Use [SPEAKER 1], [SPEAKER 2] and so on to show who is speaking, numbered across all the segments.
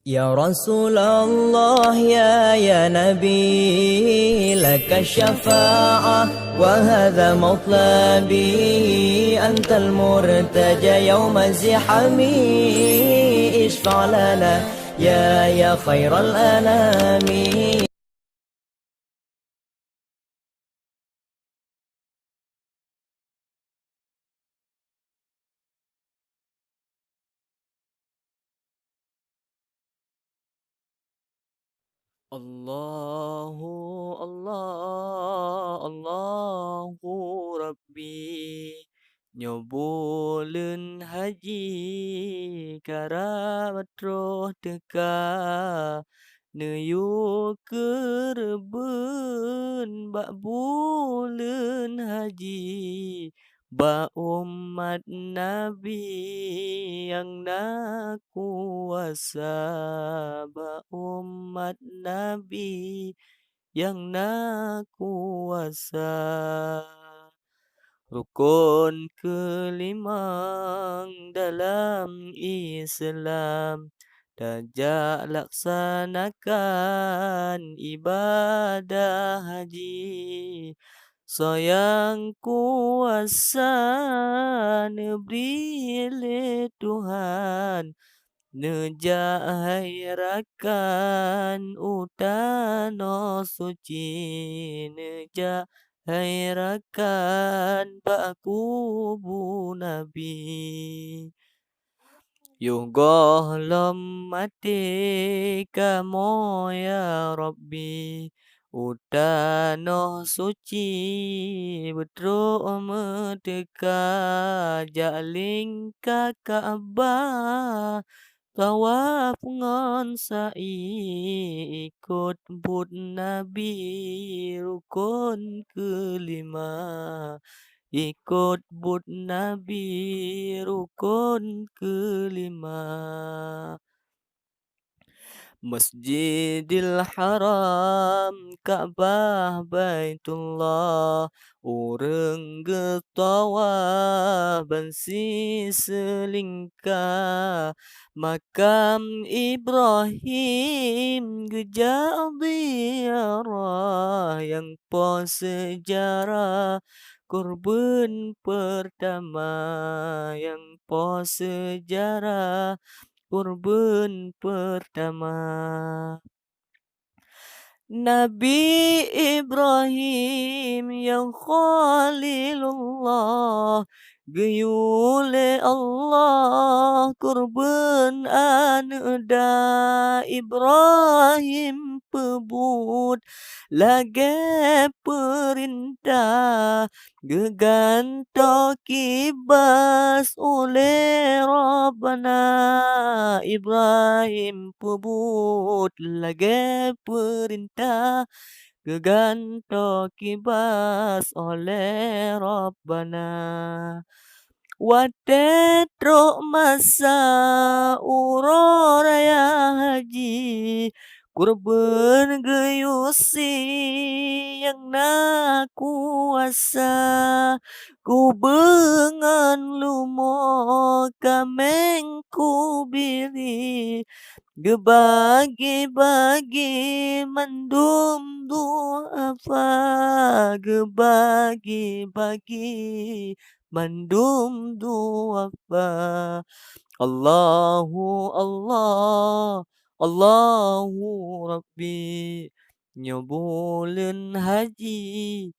[SPEAKER 1] يا رسول الله يا نبي لك الشفاعة وهذا مطلبي أنت المرتجى يوم الزحام اشفع لنا يا خير الأنام.
[SPEAKER 2] Allahu Allah Allahu Rabbi nyobulun haji karabat roh teka neyu kerbun bak bulan haji ba umat Nabi yang nak kuasa ba umat Nabi yang nak kuasa. Rukun kelima dalam Islam Dajak laksanakan ibadah haji Sayang kuasa neberi oleh Tuhan Nejahirakan utano suci Nejahirakan bakubu Nabi Yugoh lom mati kamo ya Rabbi Utano suci Betro medeka Jaling ka Ka'bah Tawaf ngon sa'i ikut but Nabi rukun kelima ikut but Nabi rukun kelima. Masjidil Haram, Ka'bah Baitullah, urang getawa bansi selingkah, makam Ibrahim gejak ziarah yang po sejarah kurban pertama yang po sejarah kurban pertama. Nabi Ibrahim yang Khalilullah Gayule Allah kurban anada Ibrahim pebut lagi perintah geganto kibas oleh Rabbana Ibrahim pebut lagi perintah geganto kibas oleh Rabbana Watetro masa uroraya haji kurban gayusi yang nak kuasa ku bengan lumo kameng ku biri gebagi-bagi mendum duafa gebagi-bagi mandum duafa Allahu Allah Allahu Rabbi nyobulun haji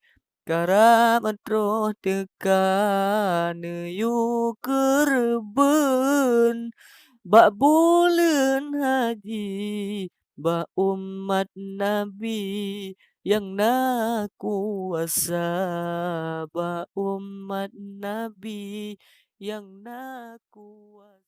[SPEAKER 2] karamat roh tekan yu kerben bak bulan haji bak umat Nabi yang nak kuasa ba umat Nabi yang nak kuasa